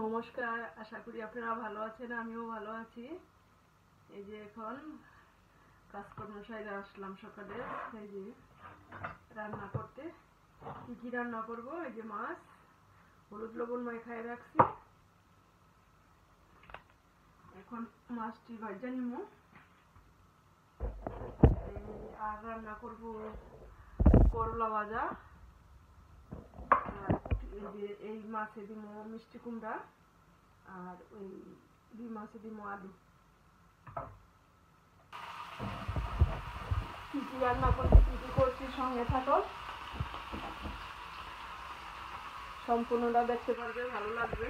নমস্কার, আশা করি আপনারা ভালো আছেন, আমিও ভালো আছি। এই যে এখন কাজকর্ম সাইরে আসলাম সকালে। এই যে রান্না করতে কি কি রান্না করব, এই যে মাছ হলুদ লবণ মাখায় রাখছি, এখন মাছটি ভাজা নিব। আর রান্না করব করলা ভাজা, এই মাছে দিব মিষ্টি কুমড়া, আর ওই দুই মাছে দিব আলু। কি কি রান্না করছি, কি কি করছি, সঙ্গে থাকো, সম্পূর্ণটা দেখতে পারবে, ভালো লাগবে।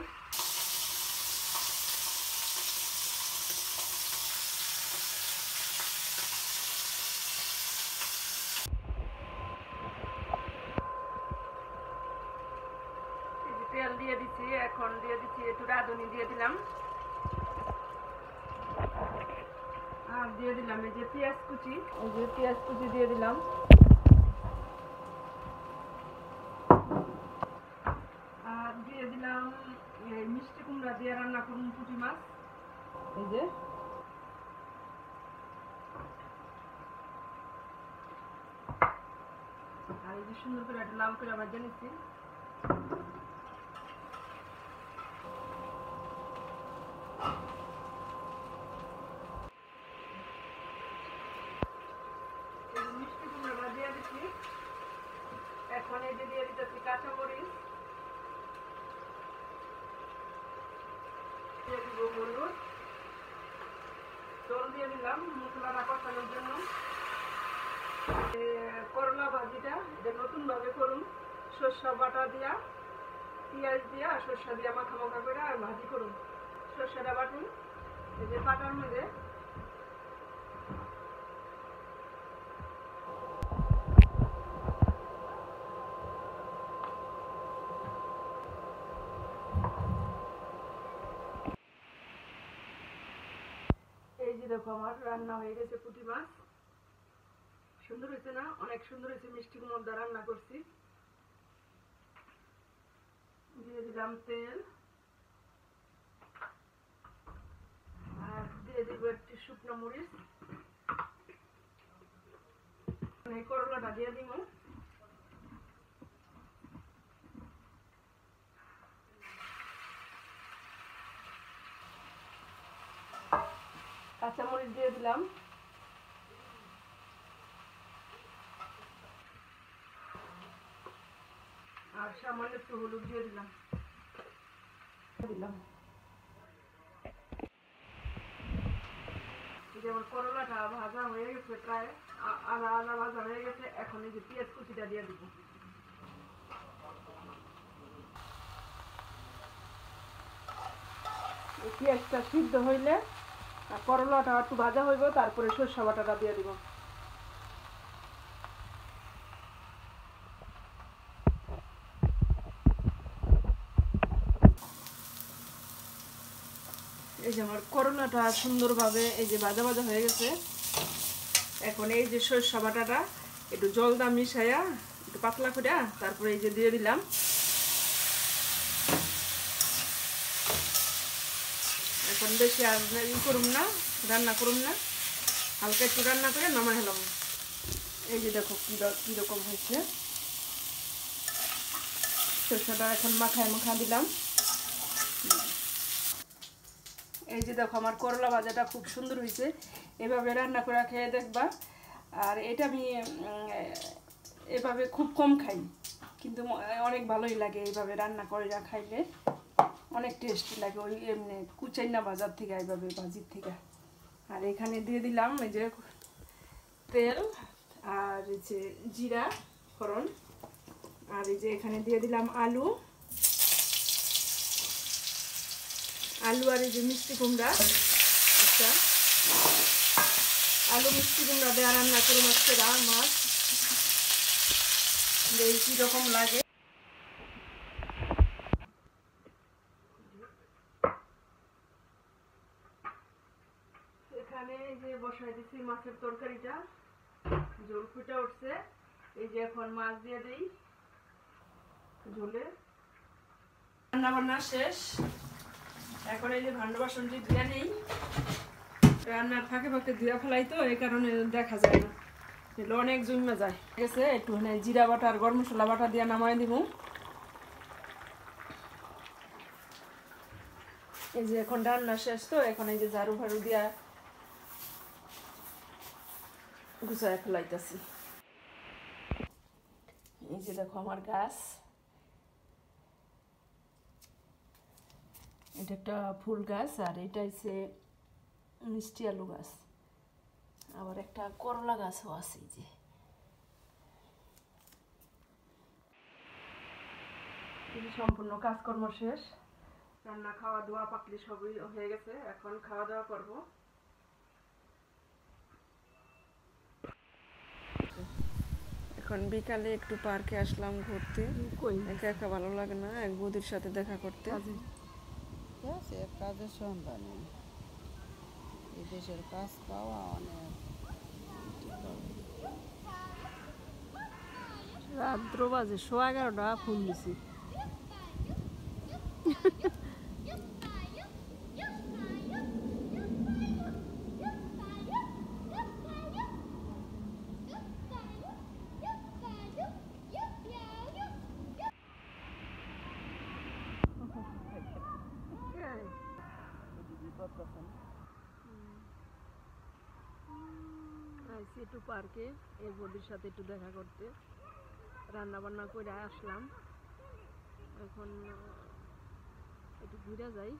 তেল দিয়ে দিচ্ছি, এখন দিয়ে দিচ্ছি একটু রাঁধুনি দিয়ে দিলাম, আর দিয়ে দিলাম এই যে পেঁয়াজ কুচি, এই যে পেঁয়াজ কুচি দিয়ে দিলাম, আর দিয়ে দিলাম এই মিষ্টি কুমড়া দিয়ে রান্না করুন পুঁটি মাছ। এই যে আর এই যে সুন্দর করে একটা লাল করে ভাজা নিচ্ছি। মিষ্টি কুমড়া দিয়ে দিচ্ছি, এখন এই যে দিয়ে দিতেছি কাঁচামরিচ, দিয়ে দিব হলুদ, জল দিয়ে দিলাম মশলাটা কষানোর জন্য। করলা ভাজিটা এটা নতুন ভাবে করুন, সরষা বাটা দিয়া, পেঁয়াজ দিয়া, সরষা দিয়া মাখা মাখা করে আর ভাজি করুন। সরষাটা বাটুন এই যে পাটার মধ্যে, এই যে দেখো আমার রান্না হয়ে গেছে পুঁটি মাছ। সুন্দর হয়েছে না? অনেক সুন্দর হয়েছে, মিষ্টি কুমড়া রান্না করছি। দিয়ে দিলাম তেল, আর দিয়ে দিব একটি শুকনো মরিচ, এই করলাটা দিয়ে দিব, কাঁচামরিচ দিয়ে দিলাম, আর সামান্য একটু হলুদ দিয়ে দিলাম। যেমন করলাটা ভাজা হয়ে গেছে, প্রায় আধা আধা ভাজা হয়ে গেছে, এখন এই যে পেঁয়াজ কুচিটা দিয়ে দিব। এই পেঁয়াজটা সিদ্ধ হইলে আর করলাটা একটু ভাজা হইব, তারপরে সরষে বাটাটা দিয়ে দিব। এই যে আমার করলাটা সুন্দরভাবে এই যে ভাজা ভাজা হয়ে গেছে, এখন এই যে সরষে বাটাটা একটু জল দা মিশাইয়া একটু পাতলা করে তারপরে এই যে দিয়ে দিলাম। এখন বেশি আর করুম না, রান্না করুম না, হালকা একটু রান্না করে নামাই হলাম। এই যে দেখো কিরকম হয়েছে, সরষেটা এখন মাখায় মাখা দিলাম। এই যে দেখো আমার করলা ভাজাটা খুব সুন্দর হয়েছে, এভাবে রান্না করে খেয়ে দেখবা। আর এটা আমি এভাবে খুব কম খাই, কিন্তু অনেক ভালোই লাগে এইভাবে রান্না করে খাইলে, অনেক টেস্টি লাগে ওই এমনি কুচাইনা বাজার থেকে, এইভাবে ভাজির থেকে। আর এখানে দিয়ে দিলাম এই যে তেল, আর এই যে জিরা ফোড়ন, আর এই যে এখানে দিয়ে দিলাম আলু, আর এই যে মিষ্টি কুমড়া। আচ্ছা, আলু মিষ্টি কুমড়া দিয়ে রান্না করে মাছ কিরকম লাগে। এখানে এই যে বসাই দিচ্ছি মাছের তরকারিটা, ঝোল ফুটে উঠছে। এই যে এখন মাছ দিয়ে দিই ঝোলে। রান্না বান্না শেষ, এখন এই যে ভান্ডা বাসনটি ধুয়ে নেই, রান্নার ফাঁকে ফাঁকে ধুয়ে ফেলাই তো এই কারণে দেখা যায় না, অনেক জমে যায়। ঠিক আছে, একটু জিরা বাটা আর গরম মশলা বাটা দিয়ে নামাই দিব। এই যে এখন রান্না শেষ তো, এখন এই যে ঝাড়ু ফাড়ু দিয়া গুছায় ফেলাইতেছি। এই যে দেখো আমার গাছ, এটা একটা ফুল গাছ আর এটা হচ্ছে মিষ্টি আলু গাছ, আবার একটা করলা গাছও আছে। যে সম্পূর্ণ কাজকর্ম শেষ, রান্না খাওয়া দাওয়া পাকলি সবই হয়ে গেছে, এখন খাওয়া দাওয়া করবো। এখন বিকালে একটু পার্কে আসলাম ঘুরতে, একা একা ভালো লাগে না, এক বৌদির সাথে দেখা করতে। কাজের সন্ধানে এই দেশের কাজ পাওয়া অনেক। রাত্র বাজে 11:15 ফোন দিছি। আইসি একটু পার্কে এই বৌদির সাথে একটু দেখা করতে, রান্না বান্না করে আসলাম, এখন একটু ঘুরে যাই,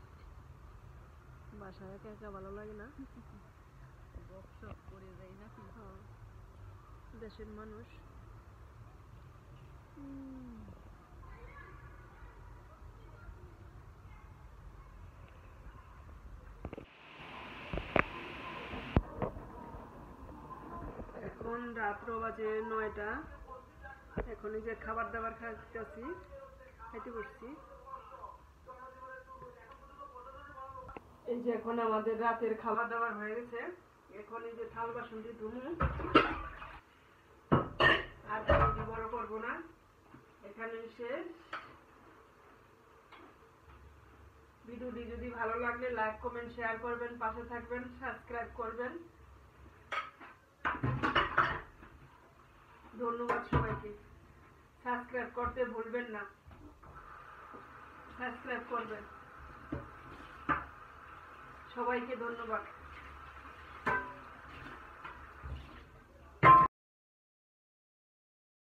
বাসায় একা একা ভালো লাগে না, গপসপ করে যাই নাকি। দেশের মানুষ। এখন রাত্র বাজে 9টা, এখন এই যে খাবার দাবার খাইতেছি, খাইতে বসছি। এই যে এখন আমাদের রাতের খাবার দাবার হয়ে গেছে, এখন এই যে থাল বাসনটি ধুমু, আর বড় করবো না, এখানে শেষ। ভিডিওটি যদি ভালো লাগলে লাইক কমেন্ট শেয়ার করবেন, পাশে থাকবেন, সাবস্ক্রাইব করবেন। ধন্যবাদ সবাইকে, সাবস্ক্রাইব করতে ভুলবেন না, সাবস্ক্রাইব করবেন। সবাইকে ধন্যবাদ।